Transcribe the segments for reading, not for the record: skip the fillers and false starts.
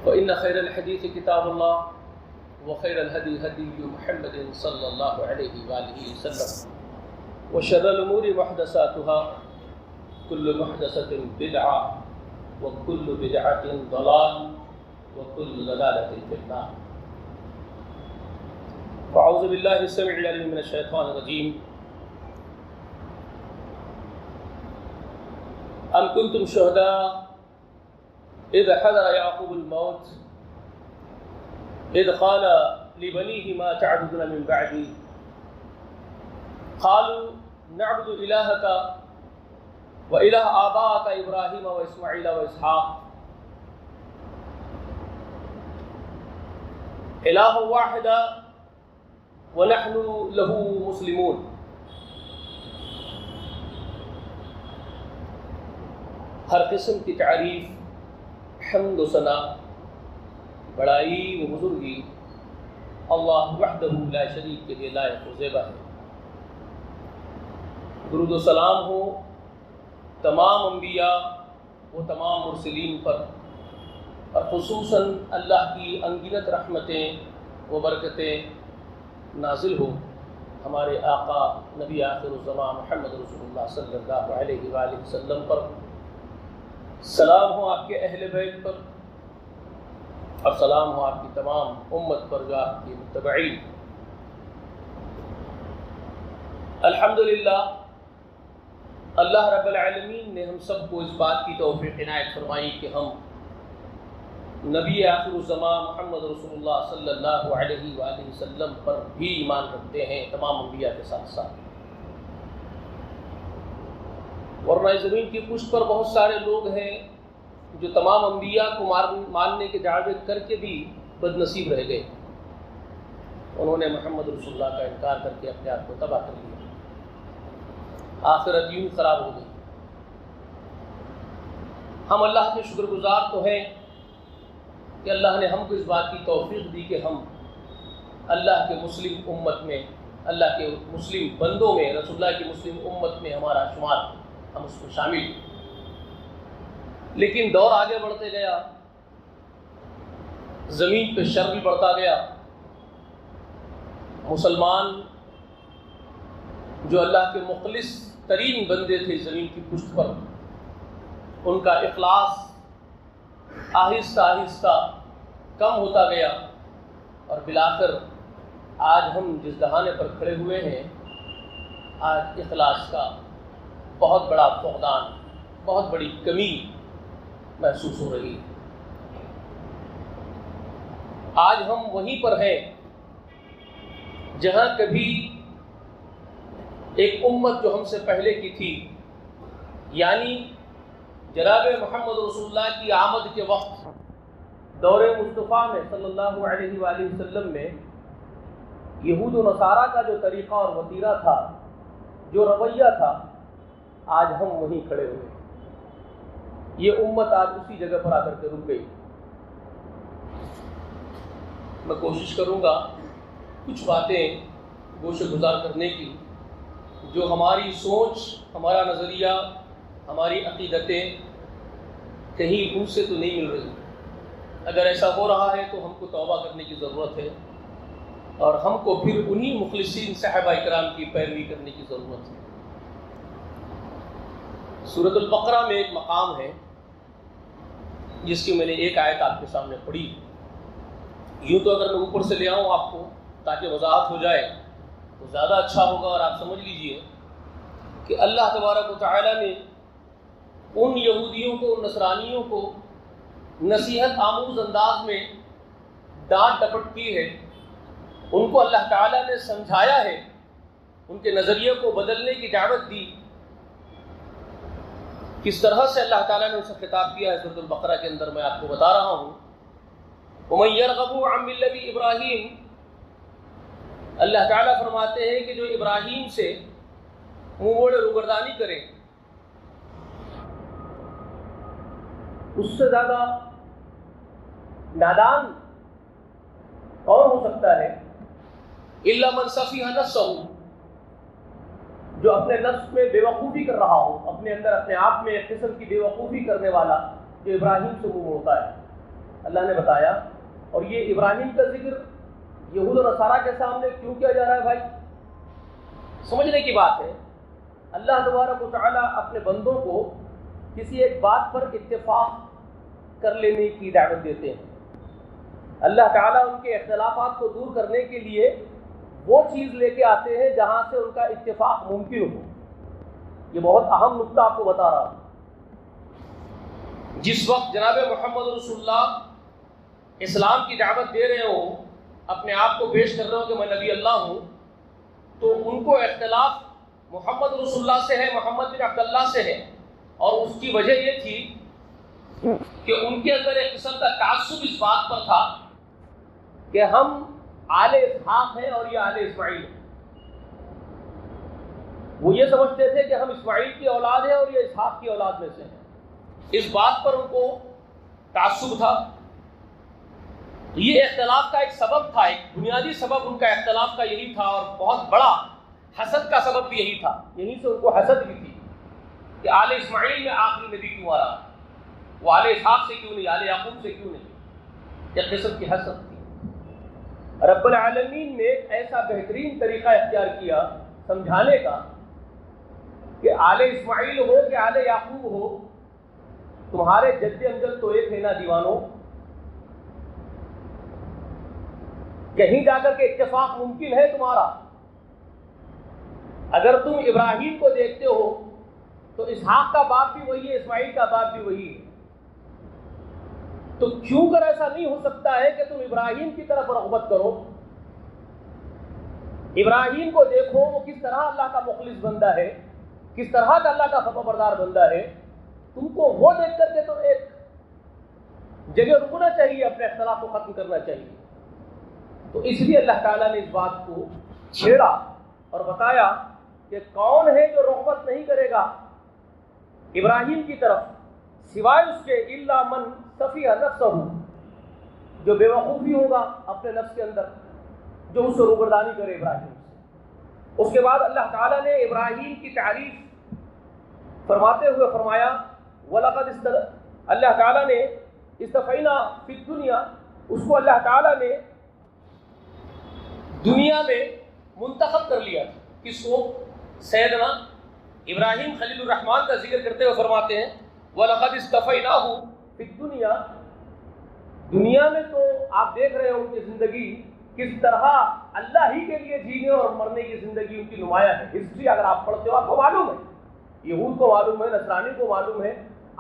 وإن خير الحديث كتاب الله وخير الهدي هدي محمد صلى الله عليه وآله وسلم وشر الأمور محدثاتها كل محدثة بدعة وكل بدعة ضلال وكل ضلالة في النار. فأعوذ بالله السميع العليم من الشيطان الرجيم. أم كنتم شهداء إذ حضر يعقوب الموت إذ قال لبنيه ما تعبدون من بعدي قالوا نعبد إلهك وإله آبائك إبراهيم وإسماعيل وإسحاق إله واحدا ونحن له مسلمون. ہر قسم کی تعریف، حمد و ثنا، بڑائی و بزرگی اللہ وحدہ لا شریک کے لیے لائق و زیبا ہے. درود و سلام ہو تمام انبیاء و تمام مرسلین پر، اور خصوصاً اللہ کی انگنت رحمتیں و برکتیں نازل ہو ہمارے آقا نبی آخر الزمان محمد رسول اللہ صلی اللہ علیہ وآلہ وسلم پر. سلام ہو آپ کے اہل بیت پر، اور سلام ہو آپ کی تمام امت پر جو آپ کی متبعین. الحمدللہ اللہ رب العالمین نے ہم سب کو اس بات کی توفیق عنایت فرمائی کہ ہم نبی آخر الزمان محمد رسول اللہ صلی اللہ علیہ وآلہ وسلم پر بھی ایمان رکھتے ہیں، تمام انبیاء کے ساتھ ساتھ. ورنہ زمین کی پشت پر بہت سارے لوگ ہیں جو تمام انبیاء کو ماننے کے دعوے کر کے بھی بد نصیب رہ گئے. انہوں نے محمد رسول اللہ کا انکار کر کے اپنے آپ کو تباہ کر لیا، آخرت یوں خراب ہو گئی. ہم اللہ کے شکر گزار تو ہیں کہ اللہ نے ہم کو اس بات کی توفیق دی کہ ہم اللہ کے مسلم امت میں، اللہ کے مسلم بندوں میں، رسول اللہ کی مسلم امت میں ہمارا شمار، ہم اس کو شامل. لیکن دور آگے بڑھتے گیا، زمین پہ شر بھی بڑھتا گیا. مسلمان جو اللہ کے مخلص ترین بندے تھے زمین کی پشت پر، ان کا اخلاص آہستہ آہستہ کم ہوتا گیا، اور بالآخر آج ہم جس دہانے پر کھڑے ہوئے ہیں، آج اخلاص کا بہت بڑا فقدان، بہت بڑی کمی محسوس ہو رہی ہے. آج ہم وہیں پر ہیں جہاں کبھی ایک امت جو ہم سے پہلے کی تھی، یعنی جناب محمد رسول اللہ کی آمد کے وقت دور مصطفیٰ میں صلی اللہ علیہ وآلہ وسلم میں یہود و نصارہ کا جو طریقہ اور وتیرہ تھا، جو رویہ تھا، آج ہم وہیں کھڑے ہوئے. یہ امت آج اسی جگہ پر آ کر کے رک گئی. میں کوشش کروں گا کچھ باتیں گوشے گزار کرنے کی جو ہماری سوچ، ہمارا نظریہ، ہماری عقیدتیں کہیں ان سے تو نہیں مل رہی. اگر ایسا ہو رہا ہے تو ہم کو توبہ کرنے کی ضرورت ہے، اور ہم کو پھر انہی مخلصین صحابہ کرام کی پیروی کرنے کی ضرورت ہے. سورۃ البقرہ میں ایک مقام ہے جس کی میں نے ایک آیت آپ کے سامنے پڑھی. یوں تو اگر میں اوپر سے لے آؤں آپ کو تاکہ وضاحت ہو جائے تو زیادہ اچھا ہوگا، اور آپ سمجھ لیجئے کہ اللہ تبارک و تعالیٰ نے ان یہودیوں کو، نصرانیوں کو نصیحت آموز انداز میں ڈانٹ ڈپٹ کی ہے. ان کو اللہ تعالیٰ نے سمجھایا ہے، ان کے نظریے کو بدلنے کی دعوت دی. کس طرح سے اللہ تعالیٰ نے اسے خطاب کیا ہے سورۃ البقرہ کے اندر میں آپ کو بتا رہا ہوں. وَمَن يَرْغَبُ عَن مِّلَّةِ إِبْرَاهِيمَ، اللہ تعالیٰ فرماتے ہیں کہ جو ابراہیم سے منہ موڑے روگردانی کرے، اس سے زیادہ نادان کون ہو سکتا ہے؟ الا من سفیہ نفسہ، جو اپنے نفس میں بے وقوفی کر رہا ہو، اپنے اندر اپنے آپ میں ایک قسم کی بے وقوفی کرنے والا، جو ابراہیم سے منہ موڑتا ہے. اللہ نے بتایا. اور یہ ابراہیم کا ذکر یہود و نصارہ کے سامنے کیوں کیا جا رہا ہے بھائی؟ سمجھنے کی بات ہے. اللہ تبارک و تعالیٰ اپنے بندوں کو کسی ایک بات پر اتفاق کر لینے کی دعوت دیتے ہیں. اللہ تعالیٰ ان کے اختلافات کو دور کرنے کے لیے وہ چیز لے کے آتے ہیں جہاں سے ان کا اتفاق ممکن ہو. یہ بہت اہم نقطہ آپ کو بتا رہا ہوں. جس وقت جناب محمد رسول اللہ اسلام کی دعوت دے رہے ہوں، اپنے آپ کو پیش کر رہے ہوں کہ میں نبی اللہ ہوں، تو ان کو اختلاف محمد رسول اللہ سے ہے، محمد بن عبداللہ سے ہے. اور اس کی وجہ یہ تھی کہ ان کے اندر ایک قسم کا تعصب اس بات پر تھا کہ ہم آل اسحاق ہیں اور یہ آل اسماعیل ہیں. وہ یہ سمجھتے تھے کہ ہم اسماعیل کی اولاد ہیں اور یہ اسحاق کی اولاد میں سے ہیں. اس بات پر ان کو تعصب تھا. یہ اختلاف کا ایک سبب تھا، ایک بنیادی سبب ان کا اختلاف کا یہی تھا، اور بہت بڑا حسد کا سبب بھی یہی تھا. یہیں سے ان کو حسد بھی تھی کہ آل اسماعیل میں آخری نبی کیوں آ رہا، وہ آل اسحاق سے کیوں نہیں، آل یعقوب سے کیوں نہیں. ایک قسم کی حسد تھی. رب العالمین نے ایک ایسا بہترین طریقہ اختیار کیا سمجھانے کا کہ آل اسماعیل ہو کہ آل یعقوب ہو، تمہارے جد امجد تو ایک ہے نا دیوانوں. کہیں جا کر کے اتفاق ممکن ہے تمہارا. اگر تم ابراہیم کو دیکھتے ہو تو اسحاق کا باپ بھی وہی ہے، اسماعیل کا باپ بھی وہی ہے. تو کیوں کر ایسا نہیں ہو سکتا ہے کہ تم ابراہیم کی طرف رغبت کرو؟ ابراہیم کو دیکھو، وہ کس طرح اللہ کا مخلص بندہ ہے، کس طرح کا اللہ کا فرما بردار بندہ ہے. تم کو وہ دیکھ کر کے تو ایک جگہ رکنا چاہیے، اپنے اختلاف کو ختم کرنا چاہیے. تو اس لیے اللہ تعالیٰ نے اس بات کو چھیڑا اور بتایا کہ کون ہے جو رغبت نہیں کرے گا ابراہیم کی طرف سوائے اس کے الا من سفیہ نفسہ، جو بے وقوفی ہوگا اپنے نفس کے اندر، جو اس سے روبردانی کرے ابراہیم سے. اس کے بعد اللہ تعالیٰ نے ابراہیم کی تعریف فرماتے ہوئے فرمایا وَلَقَدْ اللہ تعالیٰ نے اصطفینا فی الدنیا، اس کو اللہ تعالیٰ نے دنیا میں منتخب کر لیا. کس کو؟ سیدنا ابراہیم خلیل الرحمن کا ذکر کرتے ہوئے فرماتے ہیں وَلَقَدْ اصْطَفَيْنَاهُ فِي الدُّنْيَا. دنیا میں تو آپ دیکھ رہے ہو ان کی زندگی کس طرح اللہ ہی کے لیے جینے اور مرنے کی زندگی ان کی نمایاں ہے. ہسٹری اگر آپ پڑھتے ہو آپ کو معلوم ہے، یہود کو معلوم ہے، نصرانی کو معلوم ہے،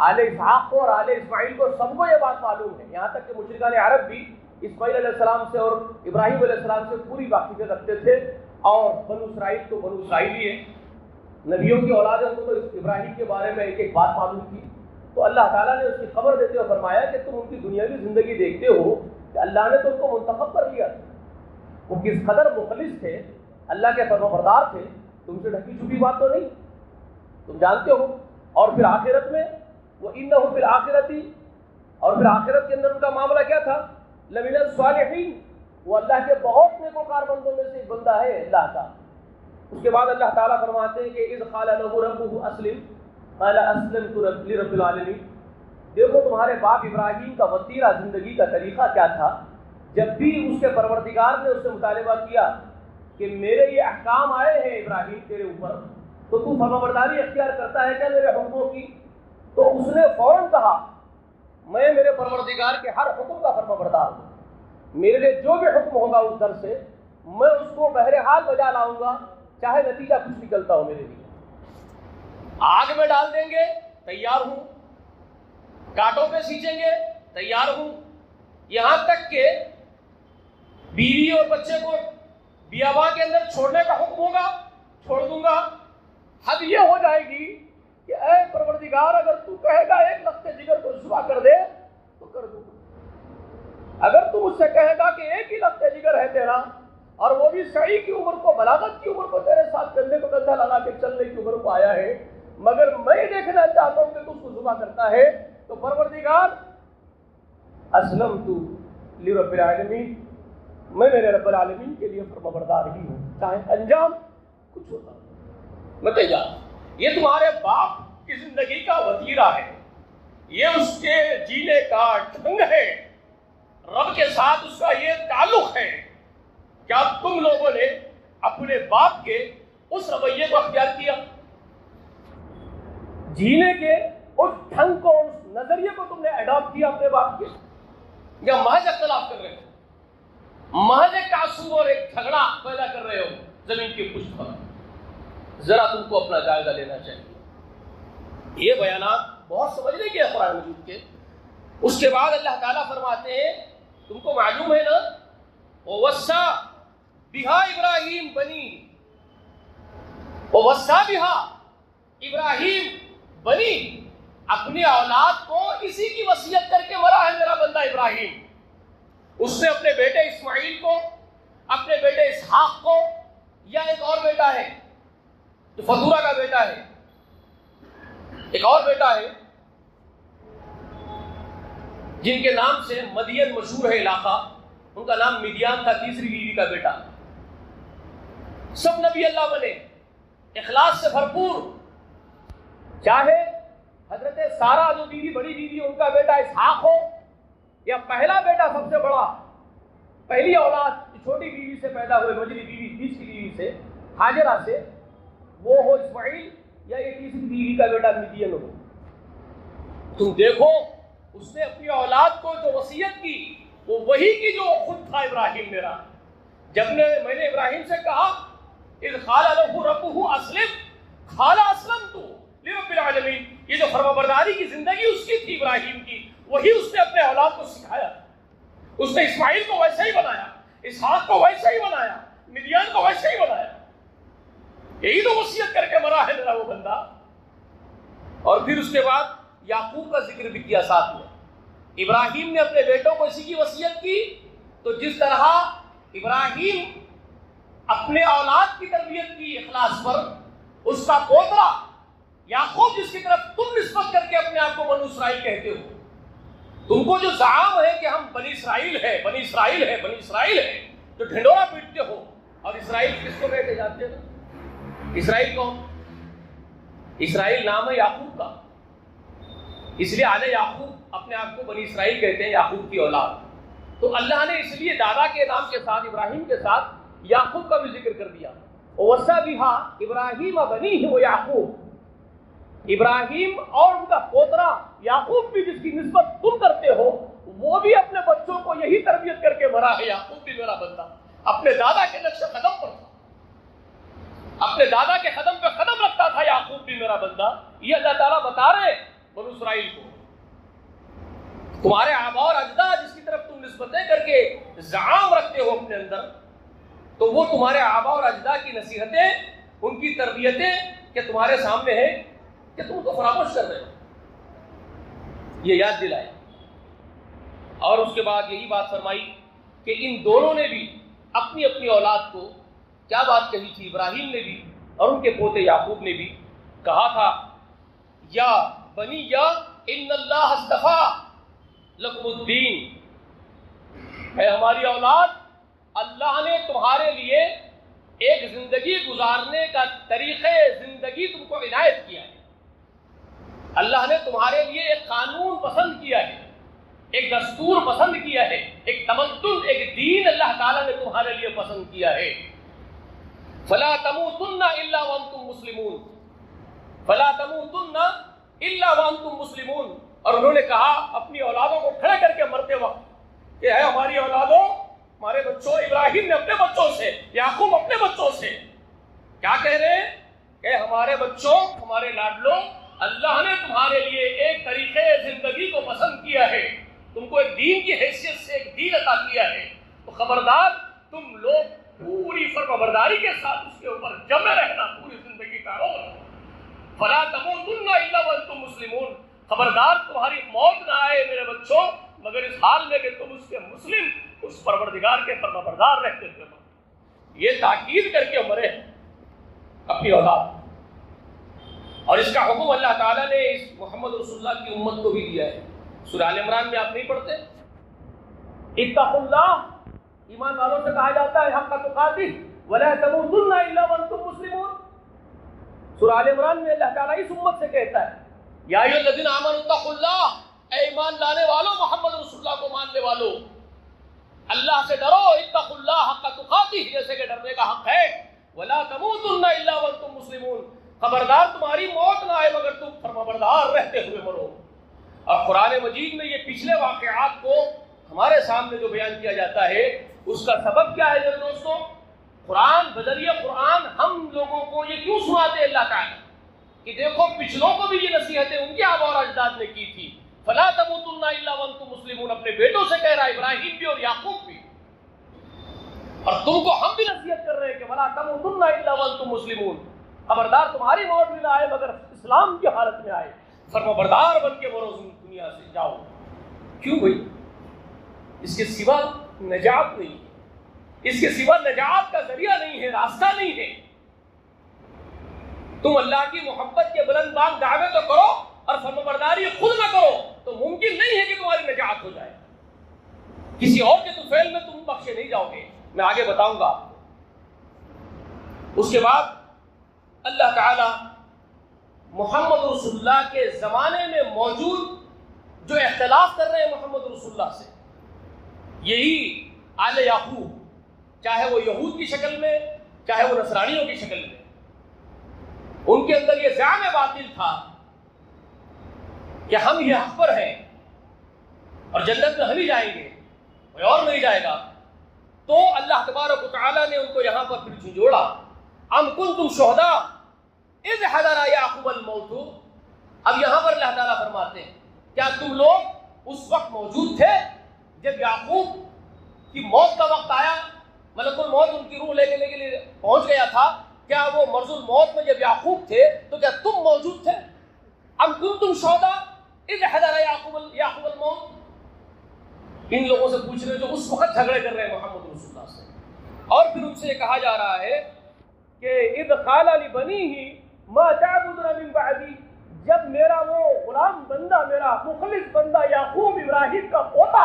آل اسحاق کو اور آل اسماعیل کو سب کو یہ بات معلوم ہے. یہاں تک کہ مشرکان عرب بھی اسماعیل علیہ السلام سے اور ابراہیم علیہ السلام سے پوری واقفیت رکھتے تھے. اور بنو اسرائیل تو بنو اسرائیلی ہے، نبیوں کی اولاد ہے، ان کو تو ابراہیم کے بارے میں ایک ایک بات معلوم تھی. تو اللہ تعالیٰ نے اس کی خبر دیتے ہوئے فرمایا کہ تم ان کی دنیاوی زندگی دیکھتے ہو کہ اللہ نے تو ان کو منتخب کر لیا تھا. وہ کس قدر مخلص تھے، اللہ کے فرما بردار تھے. تم سے ڈھکی چھپی بات تو نہیں، تم جانتے ہو. اور پھر آخرت میں وہ انہو فی الآخرتی، اور پھر آخرت کے اندر ان کا معاملہ کیا تھا؟ لمن الصالحین، وہ اللہ کے بہت نیکوکار بندوں میں سے ایک بندہ ہے اللہ کا. اس کے بعد اللہ تعالیٰ فرماتے ہیں کہ اذ قال له ربه اسلم قال اسلمت لرب العالمین. دیکھو تمہارے باپ ابراہیم کا وتیرہ زندگی کا طریقہ کیا تھا. جب بھی اس کے پروردگار نے اس سے مطالبہ کیا کہ میرے یہ احکام آئے ہیں ابراہیم تیرے اوپر، تو تو فرمانبرداری اختیار کرتا ہے کیا میرے حکموں کی؟ تو اس نے فوراً کہا میں میرے پروردگار کے ہر حکم کا فرمانبردار ہوں، میرے لیے جو بھی حکم ہوگا اس در سے میں اس کو بہرحال بجا لاؤں گا، چاہے نتیجہ کچھ نکلتا ہو میرے لیے. آگ میں ڈال دیں گے تیار ہوں، کانٹوں پہ سینچیں گے تیار ہوں، یہاں تک کہ بیوی اور بچے کو بیاباں کے اندر چھوڑنے کا حکم ہوگا چھوڑ دوں گا. حد یہ ہو جائے گی کہ اے پروردگار اگر تو کہے گا ایک لخت جگر کو ذبح کر دے تو کر دوں گا، اگر تو مجھ سے کہے گا کہ ایک ہی لخت جگر ہے تیرا اور وہ بھی سعی کی عمر کو، بلاغت کی عمر کو تیرے ساتھ کندھے کو کندھا لگا کے چلنے کی عمر کو آیا ہے، مگر میں دیکھنا چاہتا ہوں کہ تو اس کو ذبح کرتا ہے، تو پروردگار اسلمت لرب العالمین، میں میرے رب العالمین کے لیے فرمانبردار ہی ہوں، چاہے انجام کچھ ہوتا ہو میں تیار. یہ تمہارے باپ کی زندگی کا وتیرہ ہے، یہ اس کے جینے کا ڈھنگ ہے ساتھ اس کا یہ تعلق ہے کہ اب تم لوگوں نے اپنے باپ کے اس رویے کو اختیار کیا، جینے کے اس ڈھنگ کو، اس نظریے کو تم نے اڈاپٹ کیا اپنے باپ کے، یا محض اختلاف کر رہے ہو، محض ایک تعصب اور ایک جھگڑا پیدا کر رہے ہو زمین کی پشت پر؟ ذرا تم کو اپنا جائزہ لینا چاہیے۔ یہ بیانات بہت سمجھنے کے ہیں قرآن مجید کے۔ اس کے بعد اللہ تعالیٰ فرماتے ہیں، تم کو معلوم ہے نا، وَوَصَّى بِهَا ابراہیم بنی، وَوَصَّى بِهَا ابراہیم بنی، اپنی اولاد کو اسی کی وصیت کر کے مرا ہے میرا بندہ ابراہیم۔ اس نے اپنے بیٹے اسماعیل کو، اپنے بیٹے اسحاق کو، یا ایک اور بیٹا ہے جو فضورہ کا بیٹا ہے، ایک اور بیٹا ہے جن کے نام سے مدین مشہور ہے علاقہ، ان کا نام مدیان تھا، تیسری بیوی کا بیٹا۔ سب نبی اللہ بنے، اخلاص سے بھرپور، چاہے حضرت سارہ جو بیوی بڑی بیوی ان کا بیٹا اسحاق ہو، یا پہلا بیٹا سب سے بڑا، پہلی اولاد چھوٹی بیوی سے پیدا ہوئے، مجری بیوی بیچ کی بیوی سے، ہاجرہ سے، وہ ہو اسماعیل، یا یہ تیسری بیوی کا بیٹا مدین ہو۔ تم دیکھو اس نے اپنی اولاد کو جو وصیت کی وہ وہی کی جو خود تھا ابراہیم میرا۔ جب میں نے ابراہیم سے کہا اذ قال له ربه اسلم قال اسلمت لرب العالمین، یہ جو فرمانبرداری کی زندگی اس کی تھی ابراہیم کی، وہی اس نے اپنے اولاد کو سکھایا۔ اس نے اسماعیل کو ویسے ہی بنایا، اسحاق کو ویسے ہی بنایا، مدیان کو ویسے ہی بنایا۔ یہی تو وصیت کر کے مرا ہے میرا وہ بندہ۔ اور پھر اس کے بعد یعقوب کا ذکر بھی کیا ساتھ میں۔ ابراہیم نے اپنے بیٹوں کو اسی کی وصیت کی، تو جس طرح ابراہیم اپنے اولاد کی تربیت کی اخلاص پر، اس کا پوترا یعقوب جس کی طرف تم نسبت کر کے اپنے آپ کو بنو اسرائیل کہتے ہو، تم کو جو زعام ہے کہ ہم بنی اسرائیل ہے، بنی اسرائیل ہے، بنی اسرائیل ہے، جو ڈھنڈورا پیٹتے ہو۔ اور اسرائیل کس کو کہتے جانتے ہو؟ اسرائیل کون؟ اسرائیل نام ہے یعقوب کا، اس لیے آل یعقوب اپنے آپ کو بنی اسرائیل کہتے ہیں، یعقوب کی اولاد۔ تو اللہ نے اس لیے دادا کے نام کے ساتھ، ابراہیم کے ساتھ، یعقوب کا بھی ذکر کر دیا۔ وَوَصَّى بِهَا ابراہیم بنیہ وَیعقوب، ابراہیم اور ان کا پوترا یعقوب بھی جس کی نسبت تم کرتے ہو، وہ بھی اپنے بچوں کو یہی تربیت کر کے مرا ہے۔ یعقوب بھی میرا بندہ اپنے دادا کے نقش قدم پر تھا، اپنے دادا کے قدم پہ قدم رکھتا تھا۔ یعقوب بھی میرا بندہ، یہ اللہ تعالیٰ بتا رہے بنو اسرائیل کو، تمہارے آباء اور اجداد جس کی طرف تم نسبتیں کر کے زعام رکھتے ہو اپنے اندر، تو وہ تمہارے آباء اور اجداد کی نصیحتیں، ان کی تربیتیں کہ تمہارے سامنے ہیں کہ تم کو فراموش کر رہے ہو، یہ یاد دلائے۔ اور اس کے بعد یہی بات فرمائی کہ ان دونوں نے بھی اپنی اپنی اولاد کو کیا بات کہی تھی، ابراہیم نے بھی اور ان کے پوتے یعقوب نے بھی کہا تھا، یا بنی یا ان اللہ اصطفیٰ لکم الدین، اے ہماری اولاد، اللہ نے تمہارے لیے ایک زندگی گزارنے کا طریقے زندگی تم کو عنایت کیا ہے۔ اللہ نے تمہارے لیے ایک قانون پسند کیا ہے، ایک دستور پسند کیا ہے، ایک تمدن، ایک دین اللہ تعالیٰ نے تمہارے لیے پسند کیا ہے۔ فلا تموتن الا وانتم مسلمون، فلا تموتن الا وانتم مسلمون۔ اور انہوں نے کہا اپنی اولادوں کو کھڑے کر کے مرتے وقت کہ اے ہماری اولادوں، ہمارے بچوں، ابراہیم نے اپنے بچوں سے، یعقوب اپنے بچوں سے کیا کہہ رہے ہیں کہ ہمارے بچوں، ہمارے لاڈلوں، اللہ نے تمہارے لیے ایک طریقے زندگی کو پسند کیا ہے، تم کو ایک دین کی حیثیت سے ایک دین عطا کیا ہے، تو خبردار تم لوگ پوری فرمانبرداری کے ساتھ اس کے اوپر جمے رہنا پوری زندگی کا رو۔ فلا تموتن الا وانتم مسلمون، خبردار تمہاری موت نہ آئے میرے بچوں مگر اس حال میں کہ تم اس کے مسلم، اس پروردگار کے فرمانبردار رہتے تھے۔ یہ تاکید کر کے مرے اپنی اولاد، اور اس کا حکم اللہ تعالیٰ نے اس محمد رسول اللہ کی امت کو بھی دیا ہے۔ سورہ آل عمران میں آپ نہیں پڑھتے؟ اتقوا اللہ، ایمان والوں سے کہا جاتا ہے حق تقاتہ ولا تموتن الا وانتم مسلمون۔ سورہ آل عمران میں اللہ تعالیٰ اس امت سے کہتا ہے یا ایھا الذین آمنوا اتقوا اللہ، اے ایمان لانے والوں، محمد رسول اللہ کو ماننے والوں، اللہ سے ڈرو، اتقوا اللہ حق تقاتہ، جیسے کہ ڈرنے کا حق ہے، ولا تموتن الا وانتم مسلمون، خبردار تمہاری موت نہ آئے مگر تم فرمانبردار رہتے ہوئے مرو۔ اور قرآن مجید میں یہ پچھلے واقعات کو ہمارے سامنے جو بیان کیا جاتا ہے اس کا سبب کیا ہے میرے دوستوں؟ قرآن، بذریعہ قرآن ہم لوگوں کو یہ کیوں سناتے اللہ تعالیٰ کہ دیکھو پچھلوں کو بھی یہ نصیحتیں ان کے آباء اور اجداد نے کی تھی، فلا تموتن الا وانتم مسلمون، اپنے بیٹوں سے کہہ رہا ہے، ابراہیم بھی اور یعقوب بھی، اور تم کو ہم بھی نصیحت کر رہے ہیں کہ ولا تموتن الا وانتم مسلمون، خبردار تمہاری موت بھی نہ آئے مگر اسلام کی حالت میں آئے، فرمانبردار بن کے مرو دنیا سے جاؤ۔ کیوں بھائی؟ اس کے سوا نجات نہیں ہے، اس کے سوا نجات کا ذریعہ نہیں ہے، راستہ نہیں ہے۔ تم اللہ کی محبت کے بلند بانگ دعوے تو کرو اور فرمانبرداری خود نہ کرو تو ممکن نہیں ہے کہ تمہاری نجات ہو جائے، کسی اور کے طفیل میں تم بخشے نہیں جاؤ گے، میں آگے بتاؤں گا آپ کو۔ اس کے بعد اللہ تعالی محمد رسول اللہ کے زمانے میں موجود جو اختلاف کر رہے ہیں محمد رسول اللہ سے، یہی آل یعقوب، چاہے وہ یہود کی شکل میں چاہے وہ نصرانیوں کی شکل میں، ان کے اندر یہ زعم باطل تھا کہ ہم یہ حق پر ہیں اور جنت میں ہم ہی جائیں گے، کوئی اور نہیں جائے گا۔ تو اللہ تبارک و تعالیٰ نے ان کو یہاں پر پھر جھنجھوڑا، ام کنتم شہداء اذ حضر یعقوب الموت، اب یہاں پر اللہ تعالیٰ فرماتے ہیں کیا تم لوگ اس وقت موجود تھے جب یعقوب کی موت کا وقت آیا، ملک الموت ان کی روح لینے کے لیے پہنچ گیا تھا، کیا وہ مرض الموت میں جب یعقوب تھے تو کیا تم موجود تھے؟ ام کنتم شہداء اذ حضر یعقوب الموت، ان لوگوں سے پوچھ رہے جو اس وقت جھگڑے کر رہے ہیں محمد رسول اللہ سے، اور پھر ان سے یہ کہا جا رہا ہے کہ اذ قال لبنیہ ما تعبدون من بعدی، جب میرا وہ غلام بندہ، میرا مخلص بندہ یعقوب ابراہیم کا پوتا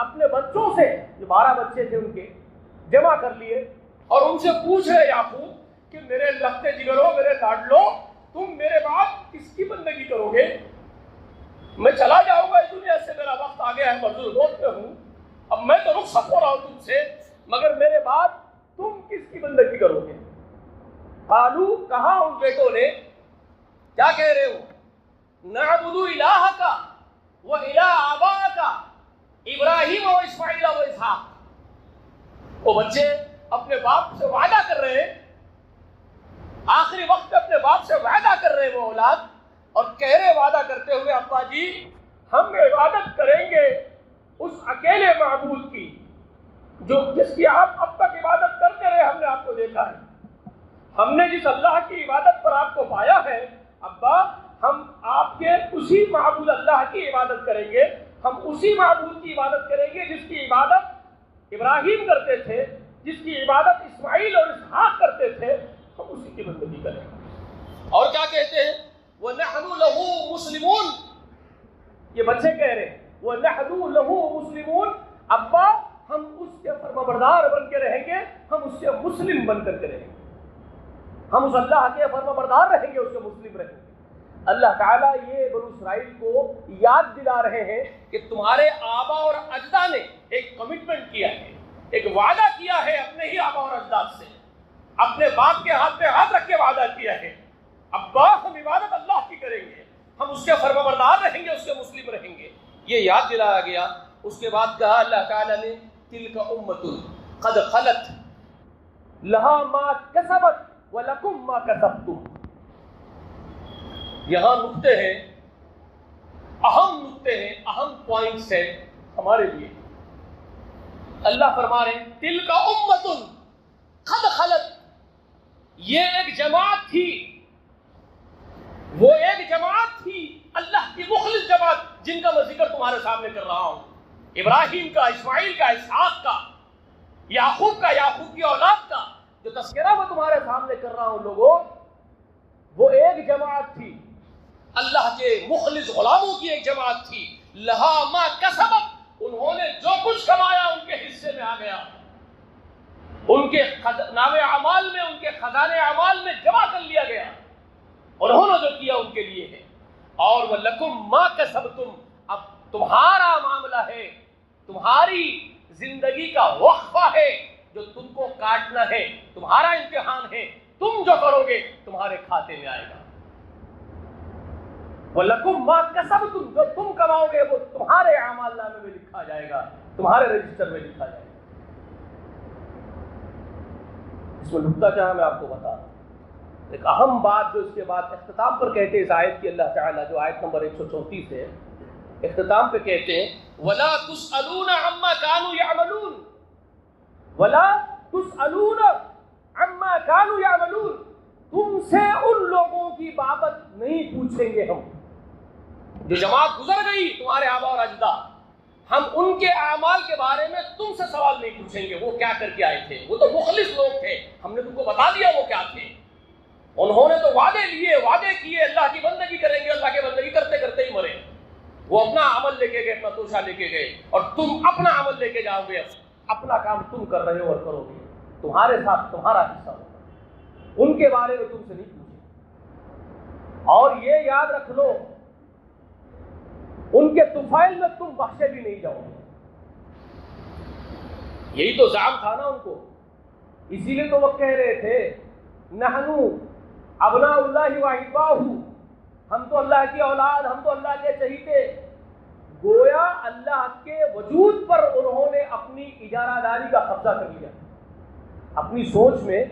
اپنے بچوں سے، جو 12 بچے تھے ان کے جمع کر لیے، اور ان سے پوچھ رہے یعقوب کہ میرے لگتے جگرو، میرے لاڈلو، تم میرے بعد کس کی بندگی کرو گے؟ میں چلا جاؤں گا اس دنیا سے، میرا وقت آ گیا ہے، مرض موت میں ہوں، اب میں تو رخصت ہو رہا ہوں تم سے، مگر میرے بعد تم کس کی بندگی کرو گے؟ قالو، کہا ان بیٹوں نے، کیا کہہ رہے ہو؟ نعبد الہک و الہ آبائک ابراہیم و اسماعیل و اسحاق، وہ بچے اپنے باپ سے وعدہ کر رہے ہیں، آخری وقت اپنے باپ سے وعدہ کر رہے ہیں وہ اولاد، اور کہہ رہے وعدہ کرتے ہوئے ابا جی ہم عبادت کریں گے اس اکیلے معبود کی جس کی آپ اب تک عبادت کرتے رہے، ہم نے آپ کو دیکھا ہے، ہم نے جس اللہ کی عبادت پر آپ کو پایا ہے، ابا ہم آپ کے اسی معبود اللہ کی عبادت کریں گے، ہم اسی معبود کی عبادت کریں گے جس کی عبادت ابراہیم کرتے تھے، جس کی عبادت اسماعیل اور اسحاق کرتے تھے، ہم اسی کی بندگی کریں گے۔ اور کیا کہتے ہیں؟ وَنَحْنُ لَهُ مُسْلِمُونَ، یہ بچے کہہ رہے ہیں وَنَحْنُ لَهُ مُسْلِمُونَ، ابا ہم اس کے فرمانبردار بن کے رہیں گے، ہم اس کے مسلم بن کر کے رہیں گے، ہم اس اللہ کے فرمانبردار رہیں گے، اس کے مسلم رہیں گے۔ اللہ تعالیٰ یہ بنو اسرائیل کو یاد دلا رہے ہیں کہ تمہارے آبا اور اجداد نے ایک کمٹمنٹ کیا ہے، ایک وعدہ کیا ہے اپنے ہی آبا اور اجداد سے، اپنے باپ کے ہاتھ پہ ہاتھ رکھ کے وعدہ کیا ہے، ابا ہم عبادت اللہ کی کریں گے، ہم اس کے فرمانبردار رہیں گے، اس کے مسلم رہیں گے، یہ یاد دلایا گیا۔ اس کے بعد کہا اللہ تعالیٰ نے تلک امۃ قد خلت لہا ما کسبت ولکم ما کسبتم، یہاں نقطے ہیں، اہم نقطے ہیں، اہم پوائنٹس ہیں ہمارے لیے۔ اللہ فرما رہے ہیں تلک امۃ قد خلت، یہ ایک جماعت تھی، وہ ایک جماعت تھی اللہ کی مخلص جماعت جن کا میں ذکر تمہارے سامنے کر رہا ہوں، ابراہیم کا، اسماعیل کا، اسحاق کا، یعقوب کا، یعقوب کی اولاد کا جو تذکرہ میں تمہارے سامنے کر رہا ہوں لوگوں، وہ ایک جماعت تھی، اللہ کے مخلص غلاموں کی ایک جماعت تھی، لہا ما کسبت، انہوں نے جو کچھ کمایا ان کے حصے میں آ گیا، ان کے نام اعمال میں، ان کے خزانے اعمال میں جمع کر لیا گیا، انہوں نے جو کیا ان کے لیے ہے۔ اور وَلَكُمْ مَا كَسَبْتُمْ، اب تمہارا معاملہ ہے، تمہاری زندگی کا وقفہ ہے جو تم کو کاٹنا ہے، تمہارا امتحان ہے، تم جو کرو گے تمہارے کھاتے میں آئے گا۔ وَلَكُمْ مَا كَسَبْتُمْ، جو تم کماؤ گے وہ تمہارے اعمال نامے میں لکھا جائے گا، تمہارے رجسٹر میں لکھا جائے گا۔ اس میں نکتہ کیا ہے میں آپ کو بتا رہا ہوں۔ ایک اہم بات جو اس کے بعد اختتام پر کہتے ہیں اس آیت کی اللہ تعالیٰ، جو آیت نمبر 134 ہے، اختتام پہ کہتے ہیں وَلَا تُسْأَلُونَ عَمَّا كَانُوا يَعْمَلُونَ، وَلَا تُسْأَلُونَ عَمَّا كَانُوا يَعْمَلُونَ، تم سے ان لوگوں کی بابت نہیں پوچھیں گے ہم جو جماعت گزر گئی تمہارے آبا اور اجداد، ہم ان کے اعمال کے بارے میں تم سے سوال نہیں پوچھیں گے، وہ کیا کر کے آئے تھے، وہ تو مخلص لوگ تھے، ہم نے تم کو بتا دیا وہ کیا تھے، انہوں نے تو وعدے لیے، وعدے کیے اللہ کی بندگی کریں گے، اللہ کی بندگی کرتے کرتے ہی مرے، وہ اپنا عمل لے کے گئے، اپنا توشہ لے کے گئے، اور تم اپنا عمل لے کے جاؤ گے، اپنا کام تم کر رہے ہو اور کرو گے، تمہارے ساتھ تمہارا حصہ ہوگا، ان کے بارے میں تم سے نہیں پوچھیں۔ اور یہ یاد رکھ لو ان کے طفیل میں تم بخشے بھی نہیں جاؤ گے، یہی تو زعم تھا نا ان کو، اسی لیے تو وہ کہہ رہے تھے نحنو ابناء اللہ واحباہ، ہم تو اللہ کی اولاد، ہم تو اللہ کے چہیتے، گویا اللہ کے وجود پر انہوں نے اپنی اجارہ داری کا قبضہ کر لیا، اپنی سوچ میں،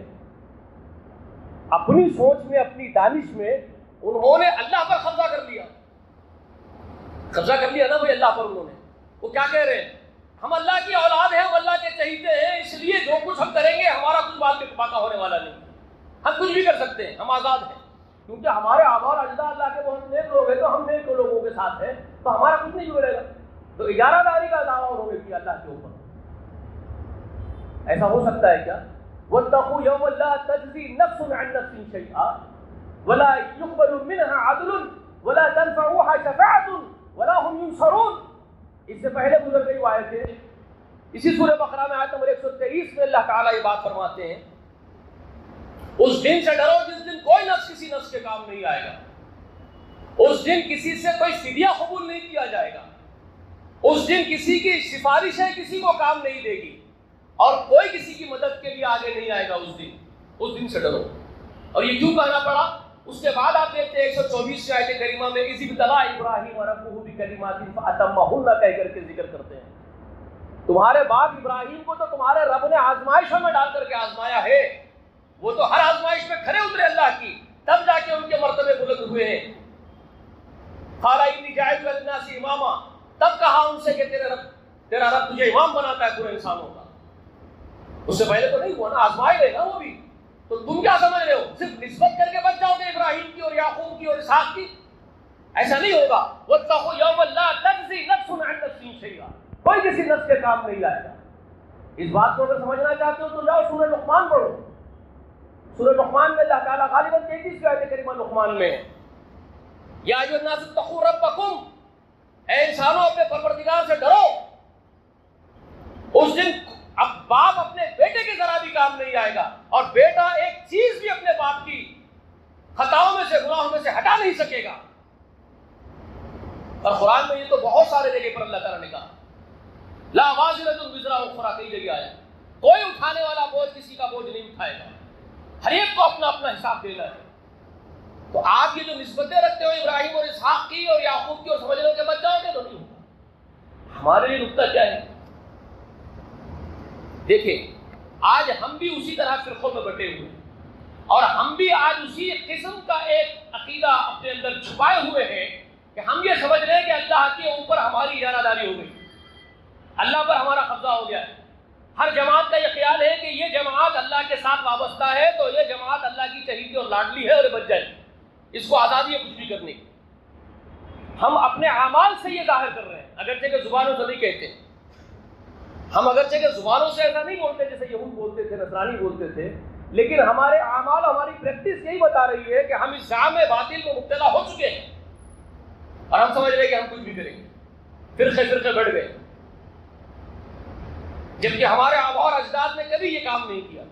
اپنی دانش میں انہوں نے اللہ پر قبضہ کر لیا نا بھائی، اللہ پر انہوں نے، وہ کیا کہہ رہے ہیں، ہم اللہ کی اولاد ہیں، ہم اللہ کے چہیتے ہیں، اس لیے جو کچھ ہم کریں گے ہمارا کچھ بات میں باقی ہونے والا نہیں، ہم کچھ بھی کر سکتے ہیں، ہم آزاد ہیں، کیونکہ ہمارے آبا اور اجداد اللہ کے بہت نیک لوگ ہیں، تو ہم نیک لوگوں کے ساتھ ہیں، تو ہمارا کچھ نہیں بگڑے گا۔ تو اجارہ داری کا دعویٰ انہوں نے کیا اللہ کے اوپر، ایسا ہو سکتا ہے کیا؟ وَاتَّقُوا يَوْمًا لَا تَجْزِي نَفْسٌ عَن نَفْسٍ شَيْئًا وَلَا يُقْبَلُ مِنْهَا عَدْلٌ وَلَا تَنفَعُهَا شَفَاعَةٌ وَلَا هُمْ يُنصَرُونَ۔ اس سے پہلے گزر گئی وہ آیت ہے، اسی سورہ بقرہ میں آیت نمبر 123 میں اللہ تعالیٰ یہ بات فرماتے ہیں اس دن سے ڈرو جس دن کوئی نفس کسی نفس کے کام نہیں آئے گا، اس دن کسی سے کوئی فدیہ قبول نہیں کیا جائے گا، اس دن کسی کی سفارشیں کسی کو کام نہیں دے گی، اور کوئی کسی کی مدد کے لیے آگے نہیں آئے گا، اس دن سے ڈرو۔ اور یہ کیوں کہنا پڑا؟ اس کے بعد آپ دیکھتے ہیں 124 آیت کریمہ میں اذ ابتلیٰ ابراہیم ربہ بکلمات فاتمہن کہہ کر کے ذکر کرتے ہیں، تمہارے باپ ابراہیم کو تو تمہارے رب نے آزمائشوں میں ڈال کر کے آزمایا ہے، وہ تو ہر آزمائش میں کھڑے اترے اللہ کی، تب جا کے ان کے مرتبے بلند ہوئے ہیں۔ قال انی جاعل للناس اماما، تب کہا ان سے کہ تیرا رب تجھے امام بناتا ہے پورے انسانوں کا، اس سے پہلے تو نہیں ہوا نا، آزمائے گئے نا وہ بھی، تو تم کیا سمجھ رہے ہو صرف نسبت کر کے بچ جاؤ گے ابراہیم کی اور یعقوب کی اور اسحاق کی؟ ایسا نہیں ہوگا۔ واتقوا یوما لا تجزی نفس عن نفس شیئا، کوئی کسی نفس کے کام نہیں آئے گا۔ اس بات کو اگر سمجھنا چاہتے ہو تو جاؤ سورہ لقمان پڑھو، سورہ لقمان میں اللہ تعالیٰ غالباً 33 آیت کریمہ لقمان میں ہے، یا ایھا الناس اتقوا ربکم، اے انسانوں اپنے پروردگار سے ڈرو۔ اس دن اب باپ اپنے بیٹے کے ذرا بھی کام نہیں آئے گا، اور بیٹا ایک چیز بھی اپنے باپ کی خطاؤں میں سے، گناہوں میں سے ہٹا نہیں سکے گا۔ اور قرآن میں یہ تو بہت سارے جگہ پر اللہ تعالیٰ نے کہا لا وازرۃ وزر اخری، کئی جگہ آیا، کوئی اٹھانے والا بوجھ کسی کا بوجھ نہیں اٹھائے گا، ہر ایک کو اپنا اپنا حساب دینا ہے۔ تو آپ یہ جو نسبتیں رکھتے ہو ابراہیم اور اسحاق کی اور یعقوب کی اور سمجھ رہے ہو کہ بچ جاؤ گے، تو نہیں ہوگا۔ ہمارے لیے نقطہ کیا ہے؟ دیکھیں آج ہم بھی اسی طرح فرقوں میں بٹے ہوئے ہیں، اور ہم بھی آج اسی قسم کا ایک عقیدہ اپنے اندر چھپائے ہوئے ہیں کہ ہم یہ سمجھ رہے ہیں کہ اللہ کے اوپر ہماری اجارہ داری ہو گئی، اللہ پر ہمارا قبضہ ہو گیا ہے۔ ہر جماعت کا یہ خیال ہے کہ یہ جماعت اللہ کے ساتھ وابستہ ہے تو یہ جماعت اللہ کی چہیتی اور لاڈلی ہے اور یہ بچ جائے، اس کو آزادی ہے کچھ بھی کرنے کی۔ ہم اپنے اعمال سے یہ ظاہر کر رہے ہیں، اگرچہ کہ زبانوں سے نہیں کہتے، ہم اگرچہ کہ زبانوں سے ایسا نہیں بولتے جیسے یہود بولتے تھے، نصرانی بولتے تھے، لیکن ہمارے اعمال، ہماری پریکٹس یہی بتا رہی ہے کہ ہم اس زعم باطل میں مبتلا ہو چکے ہیں، اور ہم سمجھ رہے ہیں کہ ہم کچھ بھی کریں گے، فرقے بڑھ گئے، جبکہ ہمارے آبا اور اجداد نے کبھی یہ کام نہیں کیا۔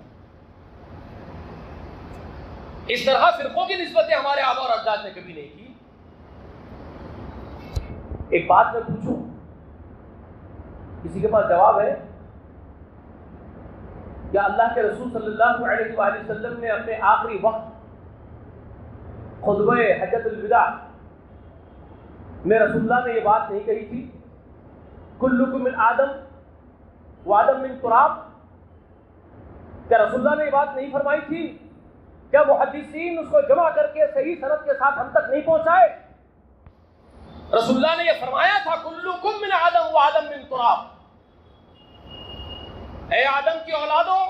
اس طرح فرقوں کی نسبتیں ہمارے آبا اور اجداد نے کبھی نہیں کی۔ ایک بات میں پوچھوں، کسی کے پاس جواب ہے؟ کیا اللہ کے رسول صلی اللہ علیہ وآلہ وسلم نے اپنے آخری وقت خطبہ حجۃ الوداع میں رسول اللہ نے یہ بات نہیں کہی تھی کلکم من آدم وآدم من تراب؟ کیا رسول اللہ نے یہ بات نہیں فرمائی تھی؟ کیا محدثین اس کو جمع کر کے صحیح سند کے ساتھ ہم تک نہیں پہنچائے؟ رسول اللہ نے یہ فرمایا تھا کلکم من آدم وآدم من تراب، اے آدم کی اولادوں.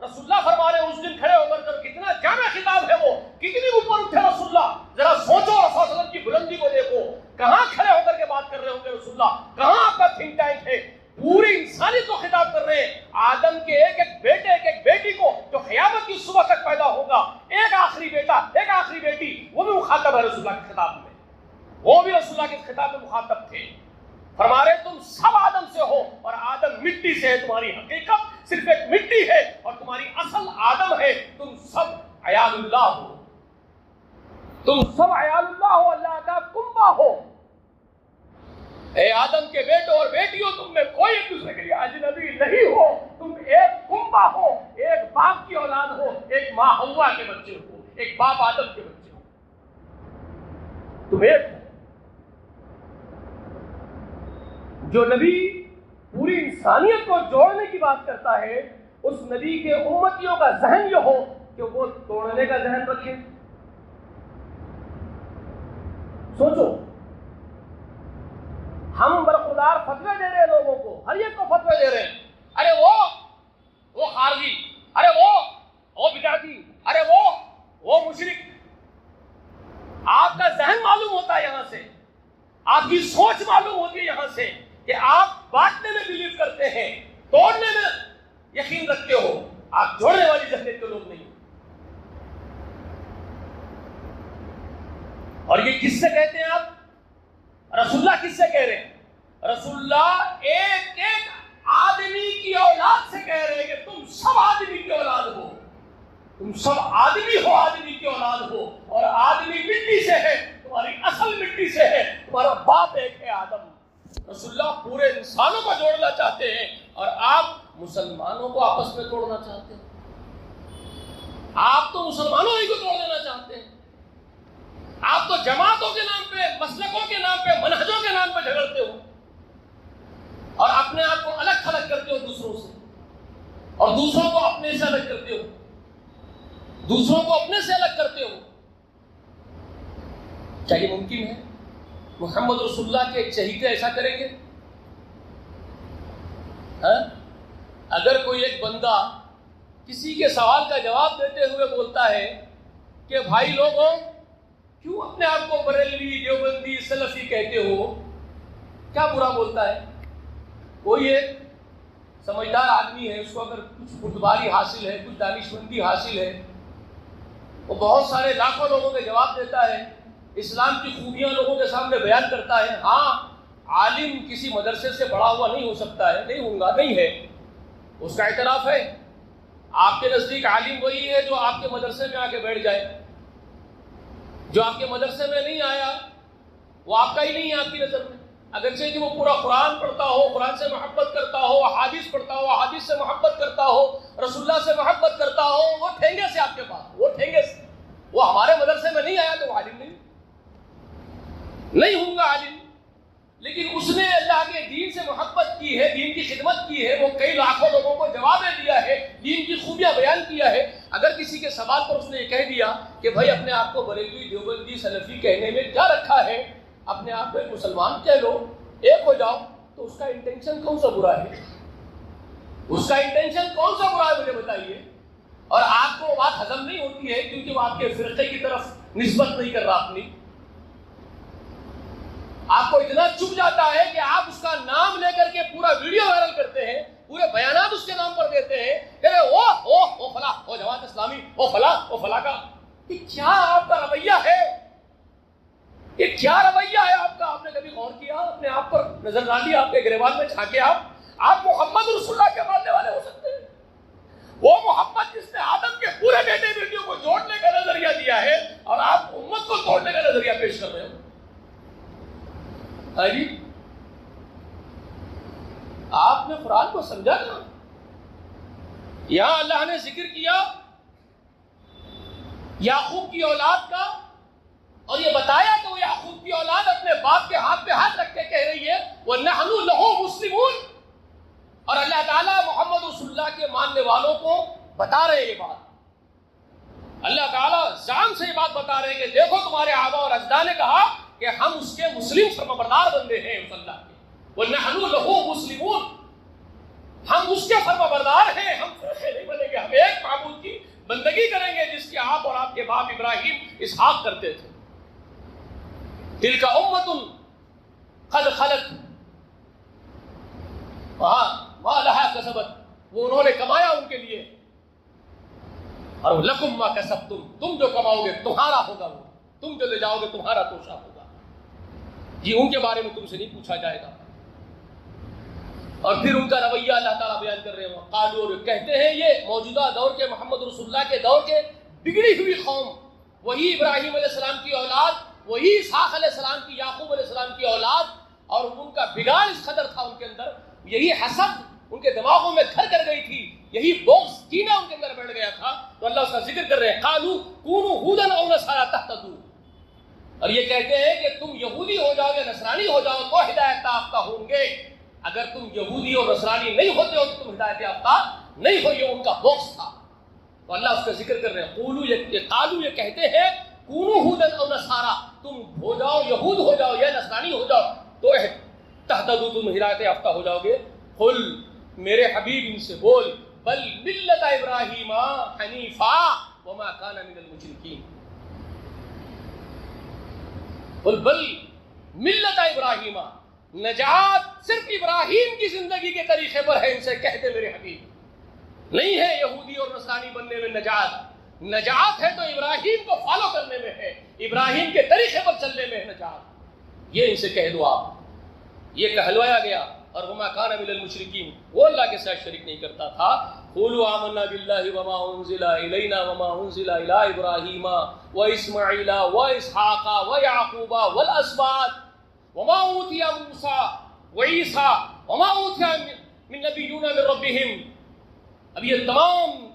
رسول اللہ فرما رہے اس دن کھڑے ہو کر کتنا جامع خطاب ہے وہ، کتنی اوپر اٹھے رسول اللہ. ذرا سوچو رسول اللہ صلی اللہ علیہ وسلم کی بلندی کو دیکھو، کہاں کھڑے ہو کر کے بات کر رہے ہوں گے رسول اللہ، کہاں آپ کا تھنک ٹینک ہے؟ پوری انسانیت کو خطاب کر رہے ہیں. آدم کے ایک ایک بیٹے ایک ایک بیٹی کو جو قیامت کی صبح تک پیدا ہوگا، ایک آخری بیٹا ایک آخری بیٹی، وہ بھی مخاطب ہے رسول اللہ کے خطاب میں، وہ بھی رسول اللہ کے خطاب میں مخاطب تھے. فرما رہے تم سب آدم سے ہو اور آدم مٹی سے ہے، تمہاری حقیقت صرف ایک مٹی ہے اور تمہاری اصل آدم ہے. تم سب عیال اللہ ہو، تم سب عیال اللہ ہو، اللہ کا کنبہ ہو. اے آدم کے بیٹوں اور بیٹیوں، تم میں کوئی ایک دوسرے کے لیے اجنبی نہیں ہو، تم ایک کنبہ ہو، ایک باپ کی اولاد ہو، ایک ماں حوا کے بچے ہو، ایک باپ آدم کے بچے ہو، تم ایک ہو. جو نبی پوری انسانیت کو جوڑنے کی بات کرتا ہے، اس نبی کے امتیوں کا ذہن یہ ہو کہ وہ توڑنے کا ذہن رکھے. سوچو، ہم برخودار فتوے دے رہے ہیں لوگوں کو، ہر ایک کو فتوے دے رہے ہیں، ارے وہ خارجی، ارے وہ بدعتی، ارے وہ مشرک. آپ کا ذہن معلوم ہوتا ہے یہاں سے، آپ کی سوچ معلوم ہوتی ہے یہاں سے کہ آپ بانٹنے میں بلیو کرتے ہیں، توڑنے میں یقین رکھتے ہو، آپ جوڑنے والی ذہنیت کے لوگ نہیں. اور یہ کس سے کہتے ہیں آپ؟ رسول اللہ کس سے کہہ رہے ہیں؟ رسول اللہ ایک ایک آدمی کی اولاد سے کہہ رہے ہیں کہ تم سب آدمی کی اولاد ہو، تم سب آدمی ہو، آدمی کی اولاد ہو، اور آدمی مٹی سے ہے، تمہاری اصل مٹی سے ہے، تمہارا باپ ایک ہے آدم. رسول اللہ پورے انسانوں کو جوڑنا چاہتے ہیں اور آپ مسلمانوں کو آپس میں توڑنا چاہتے ہیں. آپ تو مسلمانوں ہی کو توڑ دینا چاہتے ہیں. آپ تو جماعتوں کے نام پہ، مسلکوں کے نام پہ، منہجوں کے نام پہ جھگڑتے ہو اور اپنے آپ کو الگ تھلگ کرتے ہو دوسروں سے، اور دوسروں کو اپنے سے الگ کرتے ہو، دوسروں کو اپنے سے الگ کرتے ہو. کیا یہ ممکن ہے؟ محمد رسول اللہ کے چہیتے ایسا کریں گے؟ اگر کوئی ایک بندہ کسی کے سوال کا جواب دیتے ہوئے بولتا ہے کہ بھائی لوگوں کیوں اپنے آپ کو بریلوی، دیوبندی، سلفی کہتے ہو، کیا برا بولتا ہے؟ کوئی ایک سمجھدار آدمی ہے، اس کو اگر کچھ خودباری حاصل ہے، کچھ دانشمندی حاصل ہے، وہ بہت سارے لاکھوں لوگوں کے جواب دیتا ہے، اسلام کی خوبیاں لوگوں کے سامنے بیان کرتا ہے. ہاں، عالم کسی مدرسے سے بڑا ہوا نہیں ہو سکتا ہے، نہیں ہوں گا، نہیں ہے، اس کا اعتراف ہے. آپ کے نزدیک عالم وہی ہے جو آپ کے مدرسے میں آ کے بیٹھ جائے. جو آپ کے مدرسے میں نہیں آیا وہ آپ کا ہی نہیں ہے آپ کی نظر میں، اگرچہ کہ وہ پورا قرآن پڑھتا ہو، قرآن سے محبت کرتا ہو، احادیث پڑھتا ہو، احادیث سے محبت کرتا ہو، رسول اللہ سے محبت کرتا ہو. وہ ٹھینگے سے آپ کے پاس، وہ ٹھینگے سے، وہ ہمارے مدرسے میں نہیں آیا تو وہ عالم نہیں ہوں گا عالم. لیکن اس نے اللہ کے دین سے محبت کی ہے، دین کی خدمت کی ہے، وہ کئی لاکھوں لوگوں کو جوابیں دیا ہے، دین کی خوبیاں بیان کیا ہے. اگر کسی کے سوال پر اس نے یہ کہہ دیا کہ بھائی اپنے آپ کو بریلوی، دیوبندی، سلفی کہنے میں کیا رکھا ہے، اپنے آپ کو ایک مسلمان کہہ لو، ایک ہو جاؤ، تو اس کا انٹینشن کون سا برا ہے؟ اس کا انٹینشن کون سا برا ہے مجھے بتائیے. اور آپ کو بات ہضم نہیں ہوتی ہے کیونکہ وہ آپ کے فرقے کی طرف نسبت نہیں کر رہا اپنی. آپ کو اتنا چپ جاتا ہے کہ آپ اس کا نام لے کر کے پورا ویڈیو وائرل کرتے ہیں، پورے بیانات اس کے نام پر دیتے ہیں کہ او فلاں، او جماعت اسلامی، او فلاں کا. یہ کیا آپ کا رویہ ہے؟ یہ کیا رویہ ہے آپ کا؟ آپ نے کبھی غور کیا؟ اپنے آپ پر نظر ڈالی، آپ کے گریبان میں جھانکے. آپ محمد رسول اللہ کے ماننے والے ہو سکتے ہیں؟ وہ محمد جس نے آدم کے پورے بیٹے بیٹیوں کو جوڑنے کا نظریہ دیا ہے اور آپ امت کو توڑنے کا نظریہ پیش کر رہے ہو. آپ نے قرآن کو سمجھا نا؟ یہاں اللہ نے ذکر کیا یعقوب کی اولاد کا، اور یہ بتایا کہ وہ یعقوب کی اولاد اپنے باپ کے ہاتھ پہ ہاتھ رکھ کے کہہ رہی ہے وَنَحْنُ لَهُ مُسْلِمُونَ، اور اللہ تعالیٰ محمد رسول اللہ کے ماننے والوں کو بتا رہے یہ بات. اللہ تعالیٰ زام سے یہ بات بتا رہے ہیں کہ دیکھو تمہارے آبا اور اجداد نے کہا کہ ہم اس کے مسلم فرمانبردار بندے ہیں اس اللہ کے. وَنَحْنُ لَهُ مُسْلِمُونَ، ہم اس کے فرمانبردار ہیں، ہم فرقے نہیں بنیں گے، ہم ایک معبود کی بندگی کریں گے جس کی آپ اور آپ کے باپ ابراہیم اسحاق کرتے تھے. تلک امۃ قد خلت ما لها کسبت، وہ انہوں نے کمایا ان کے لیے، اور لکم ما کسبتم، تم جو کماؤ گے تمہارا ہوگا، وہ تم جو لے جاؤ گے تمہارا توشہ ہوگا. جی ان کے بارے میں تم سے نہیں پوچھا جائے گا. اور پھر ان کا رویہ اللہ تعالیٰ بیان کر رہے ہیں. قالوا، اور کہتے ہیں یہ موجودہ دور کے محمد رسول اللہ کے دور کے بگڑی ہوئی قوم، وہی ابراہیم علیہ السلام کی اولاد، وہی اسحاق علیہ السلام کی، یعقوب علیہ السلام کی اولاد، اور ان کا بگاڑ اس قدر تھا ان کے اندر، یہی حسد ان کے دماغوں میں گھر کر گئی تھی، یہی بغض کینہ ان کے اندر بیٹھ گیا تھا. تو اللہ اس کا ذکر کر رہے ہیں قالوا کونوا هودا او نصارى تهتدوا، اور یہ کہتے ہیں کہ تم یہودی ہو جاؤ یا نصرانی ہو جاؤ تو ہدایت یافتہ ہوں گے. اگر تم یہودی اور نصرانی نہیں ہوتے ہو تو تم ہدایت یافتہ نہیں ہو. یہ ان کا بغض تھا. تو اللہ اس کا ذکر کر رہے ہیں قالوا، یہ کہتے ہیں کونوا هودا او نصارى، تم ہو جاؤ یہود ہو جاؤ یا نصرانی ہو جاؤ تو تہتدوا، تم ہدایت یافتہ ہو جاؤ گے. قل، میرے حبیب ان سے بول، بل ملت ابراہیم حنیفا وما کان من المشرکین. قل بل ملت ابراہیم، نجات صرف ابراہیم کی زندگی کے طریقے پر ہے. ان سے کہہ دے میرے حبیب، نہیں ہے یہودی اور نصرانی بننے میں نجات. نجات ہے تو ابراہیم کو فالو کرنے میں ہے، ابراہیم کے طریقے پر چلنے میں ہے نجات. یہ ان سے کہہ دو آپ. یہ کہلوایا گیا. اور وما کان من المشرکین، وہ اللہ کے ساتھ شریک نہیں کرتا تھا. قولوا آمنا باللہ وما انزل الینا وما انزل الی ابراہیم واسماعیل واسحاق ویعقوب والاسباط وما اوتی موسیٰ وعیسیٰ وما اوتی من نبیون من ربہم. اب یہ تمام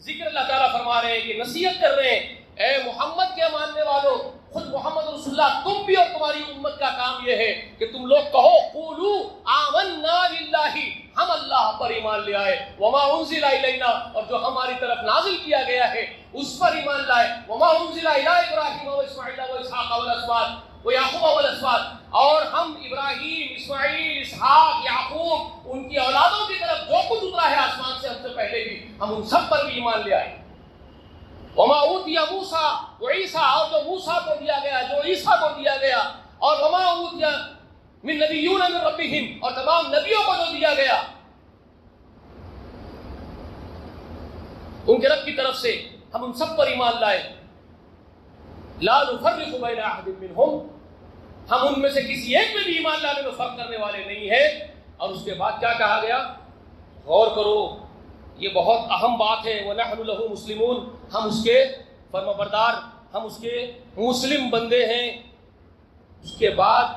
ذکر اللہ تعالیٰ فرما رہے ہیں کہ نصیحت کر رہے ہیں اے محمد کے ماننے والوں، خود محمد رسول اللہ، تم بھی اور تمہاری امت کا کام یہ ہے کہ تم لوگ کہو قولوا آمنا باللہ، ہم اللہ پر ایمان لے آئے، وما انزل الینا، اور جو ہماری طرف نازل کیا گیا ہے اس پر ایمان لائے، وما انزل الی ابراہیم واسماعیل واسحاق والاسباط ویعقوب والاسباط، اور ہم ابراہیم، اسماعیل، اسحاق، یعقوب، ان کی اولادوں کی طرف جو کچھ اترا ہے آسمان سے ہم سے پہلے بھی، ہم ان سب پر بھی ایمان لے آئے. وما اوتی موسیٰ وعیسیٰ، اور جو موسیٰ کو دیا گیا، جو عیسیٰ کو دیا گیا، اور وما اوتی من نبیون من ربہم، اور تمام نبیوں کو جو دیا گیا ان کے رب کی طرف سے، ہم ان سب پر ایمان لائے. لا نفرق بین احد منہم، ہم ان میں سے کسی ایک میں بھی ایمان لانے میں فرق کرنے والے نہیں ہیں. اور اس کے بعد کیا کہا گیا؟ غور کرو، یہ بہت اہم بات ہے. وَنَحْنُ لَهُ مُسْلِمُونَ، ہم اس کے فرمانبردار، ہم اس کے مسلم بندے ہیں. اس کے بعد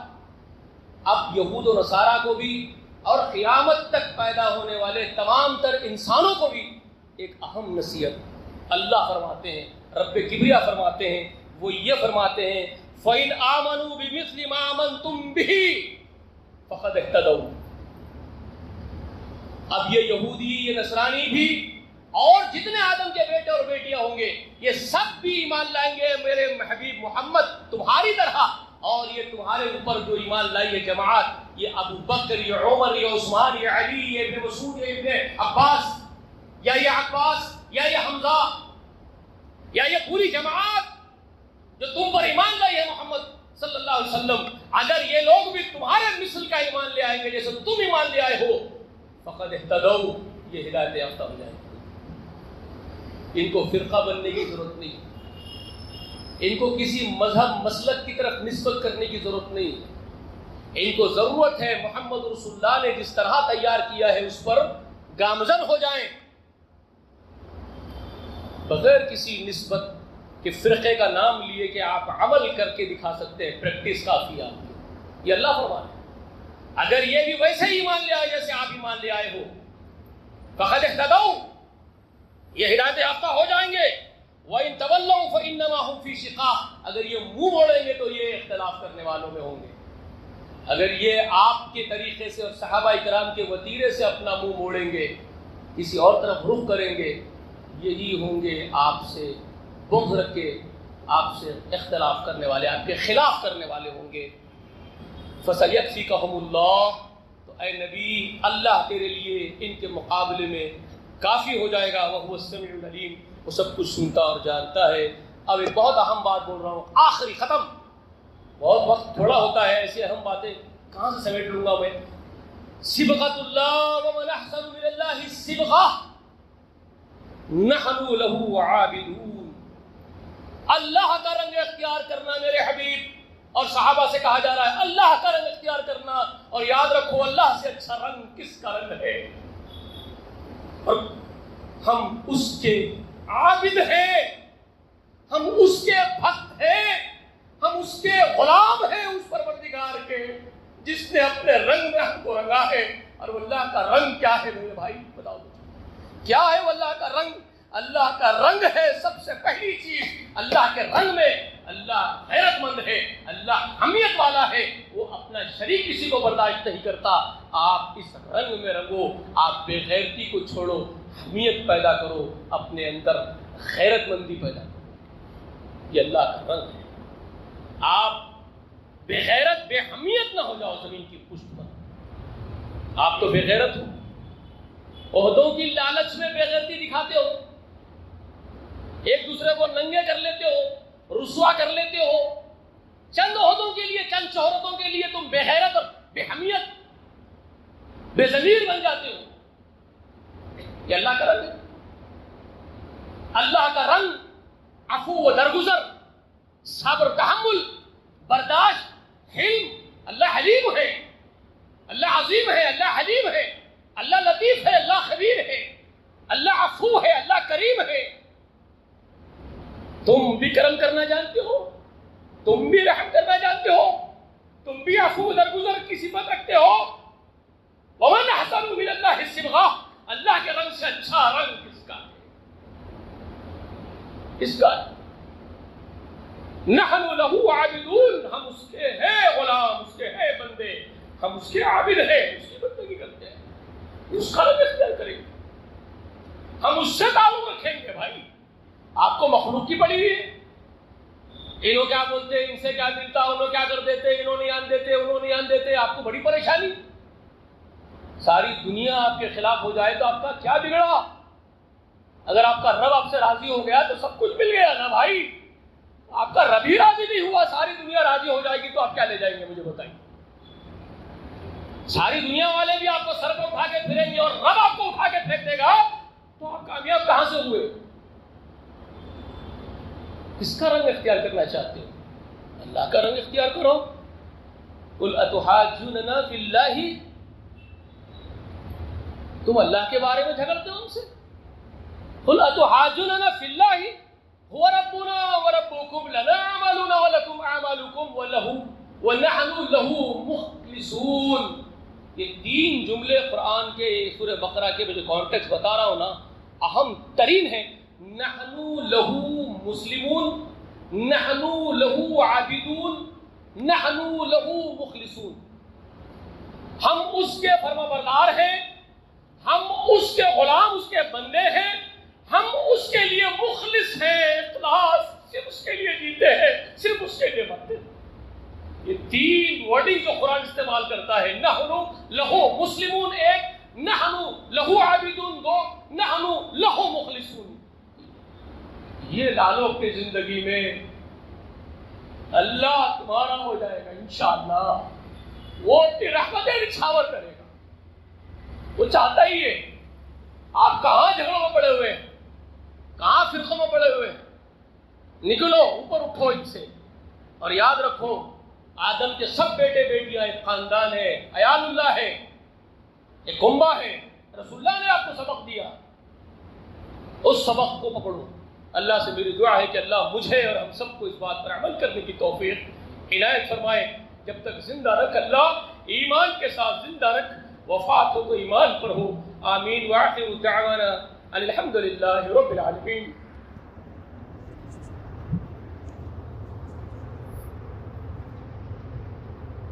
اب یہود و نصارہ کو بھی اور قیامت تک پیدا ہونے والے تمام تر انسانوں کو بھی ایک اہم نصیحت اللہ فرماتے ہیں، رب کبریا فرماتے ہیں. وہ یہ فرماتے ہیں فَإِنْ آمَنُوا بِمِثْلِ مَا آمَنْتُمْ بِهِ فَقَدْ اهْتَدَوْا. اب یہ یہودی، یہ نصرانی بھی، اور جتنے آدم کے بیٹے اور بیٹیاں ہوں گے یہ سب بھی ایمان لائیں گے میرے حبیب محمد تمہاری طرح. اور یہ تمہارے اوپر جو ایمان لائی ہے جماعت، یہ ابو بکر، یہ عمر، یہ عثمان، یہ علی، یہ ابن مسعود، یہ ابن عباس، یا یہ عباس، یا یہ حمزہ، یا یہ پوری جماعت جو تم پر ایمان لائی ہے محمد صلی اللہ علیہ وسلم، اگر یہ لوگ بھی تمہارے مثل کا ایمان لے آئیں گے جیسے تم ایمان لے آئے ہو، فقد اہتدوا، یہ ہدایت یافتہ ہو جائیں گے. ان کو فرقہ بننے کی ضرورت نہیں، ان کو کسی مذہب مسلک کی طرف نسبت کرنے کی ضرورت نہیں. ان کو ضرورت ہے محمد رسول اللہ نے جس طرح تیار کیا ہے اس پر گامزن ہو جائیں، بغیر کسی نسبت کہ فرقے کا نام لیے کہ آپ عمل کر کے دکھا سکتے ہیں، پریکٹس کافی آپ کی. یہ اللہ فرمانے اگر یہ بھی ویسے ہی ایمان لے آئے جیسے آپ ایمان لے آئے ہو، فقد اہتدوا، یہ ہدایت یافتہ ہو جائیں گے. وَإِن تَوَلَّوْا فَإِنَّمَا هُمْ فِي شِقَاقٍ، اگر یہ منہ موڑیں گے تو یہ اختلاف کرنے والوں میں ہوں گے. اگر یہ آپ کے طریقے سے اور صحابہ کرام کے وتیرے سے اپنا منہ موڑیں گے، کسی اور طرف رخ کریں گے، یہی ہوں گے آپ سے بغض رکھ کے آپ سے اختلاف کرنے والے، آپ کے خلاف کرنے والے ہوں گے. فَسَيَكْفِيكَهُمُ اللَّهُ، تو اے نبی اللہ تیرے لیے ان کے مقابلے میں کافی ہو جائے گا. وَهُوَ السَّمِيعُ الْعَلِيمُ، وہ سب کچھ سنتا اور جانتا ہے. اب ایک بہت اہم بات بول رہا ہوں، آخری ختم. بہت وقت تھوڑا ہوتا ہے، ایسی اہم باتیں کہاں سے سمیٹ لوں گا میں. صبغۃ اللہ ومن احسن من اللہ صبغہ نحن له عابدون. اللہ کا رنگ اختیار کرنا میرے حبیب، اور صحابہ سے کہا جا رہا ہے اللہ کا رنگ اختیار کرنا. اور یاد رکھو اللہ سے اچھا رنگ کس کا رنگ ہے، اور ہم اس کے عابد ہیں، ہم اس کے بھکت ہیں، ہم اس کے غلام ہیں، اس پروردگار کے جس نے اپنے رنگ میں ہم کو رنگا ہے. اور وہ اللہ کا رنگ کیا ہے میرے بھائی بتاؤ کیا ہے وہ اللہ کا رنگ؟ اللہ کا رنگ ہے سب سے پہلی چیز. اللہ کے رنگ میں اللہ غیرت مند ہے، اللہ حمیت والا ہے، وہ اپنا شریک کسی کو برداشت نہیں کرتا. آپ اس رنگ میں رنگو، آپ بے غیرتی کو چھوڑو، حمیت پیدا کرو، اپنے اندر غیرت مندی پیدا کرو. یہ اللہ کا رنگ ہے. آپ بے غیرت بے حمیت نہ ہو جاؤ زمین کی پشت پر. آپ تو بے غیرت ہو، عہدوں کی لالچ میں بے غیرتی دکھاتے ہو، ایک دوسرے کو ننگے کر لیتے ہو، رسوا کر لیتے ہو. چند عہدوں کے لیے، چند شہرتوں کے لیے تم بے غیرت اور بے حمیت بے ضمیر بن جاتے ہو. یہ اللہ کا رنگ ہے. اللہ کا رنگ عفو و درگزر، صبر، تحمل، برداشت، حلم. اللہ حلیم ہے، اللہ عظیم ہے، اللہ حلیم ہے، اللہ لطیف ہے، اللہ خبیر ہے، اللہ عفو ہے، اللہ کریم ہے. تم بھی کرم کرنا جانتے ہو، تم بھی رحم کرنا جانتے ہو، تم بھی عفو درگزر کی صفت رکھتے ہو. وَمَنْ أَحْسَنُ مِنَ اللَّهِ صِبْغَةً، اللہ کے رنگ سے اچھا رنگ کس کا ہے؟ کس کا ہے؟ نحن له عابدون، ہم اس کے ہیں غلام، اس کے ہیں بندے، ہم اس کے عابد ہیں، اس کی بندگی کرتے ہیں، اس کا رنگ اختیار کریں گے، ہم اس سے تعلق رکھیں گے. بھائی آپ کو مخلوق کی پڑی ہوئی ہے، انہوں کیا بولتے، ان سے کیا ملتا، انہوں کیا کر دیتے، انہوں نہیں آن دیتے، انہوں نہیں آن دیتے. آپ کو بڑی پریشانی. ساری دنیا آپ کے خلاف ہو جائے تو آپ کا کیا بگڑا؟ اگر آپ کا رب آپ سے راضی ہو گیا تو سب کچھ مل گیا نا بھائی. آپ کا رب ہی راضی نہیں ہوا، ساری دنیا راضی ہو جائے گی تو آپ کیا لے جائیں گے مجھے بتائیے. ساری دنیا والے بھی آپ کو سر پہ اٹھا کے پھریں گے اور رب آپ کو اٹھا کے پھینک دے گا تو آپ کامیاب کہاں سے ہوئے؟ کس کا رنگ اختیار کرنا چاہتے ہو؟ اللہ کا رنگ اختیار کرو. قُلْ أَتُحَاجُّونَنَا فِي اللَّهِ، تم اللہ کے بارے میں جھگڑتے ہو ہم سے. قُلْ أَتُحَاجُّونَنَا فِي اللَّهِ هُوَ رَبُّنَا وَرَبُّكُمْ لَنَا أَعْمَالُنَا وَلَكُمْ أَعْمَالُكُمْ وَنَحْنُ لَهُ مُخْلِصُونَ. یہ تین جملے قرآن کے سورہ بقرہ کے جو کانٹیکسٹ بتا رہا ہوں نا، اہم ترین ہیں. نحن له مسلمون، نحن له عابدون، نحن له مخلصون. ہم اس کے فرما بردار ہیں، ہم اس کے غلام، اس کے بندے ہیں، ہم اس کے لیے مخلص ہیں، اخلاص، صرف اس کے لیے جیتے ہیں، صرف اس کے لیے مرتے ہیں. یہ تین ورڈنگ جو قرآن استعمال کرتا ہے، نحن له مسلمون ایک، نحن له عابدون دو، نحن له مخلصون. یہ ڈالو اپنی زندگی میں، اللہ تمہارا ہو جائے گا انشاءاللہ. وہ اپنی رحمتیں نچھاور کرے گا، وہ چاہتا ہی ہے. آپ کہاں جھگڑوں میں پڑے ہوئے ہیں، کہاں فرقوں میں پڑے ہوئے ہیں؟ نکلو، اوپر اٹھو ان سے. اور یاد رکھو آدم کے سب بیٹے بیٹیاں ایک خاندان ہے، عیال اللہ ہے، ایک کنبہ ہے. رسول اللہ نے آپ کو سبق دیا، اس سبق کو پکڑو. اللہ سے میری دعا ہے کہ اللہ مجھے اور ہم سب کو اس بات پر عمل کرنے کی توفیق عنایت فرمائے. جب تک زندہ رکھ اللہ، ایمان کے ساتھ زندہ رکھ، وفات ہو تو ایمان پر ہو. آمین. وآخر دعوانا الحمد للہ رب العالمین.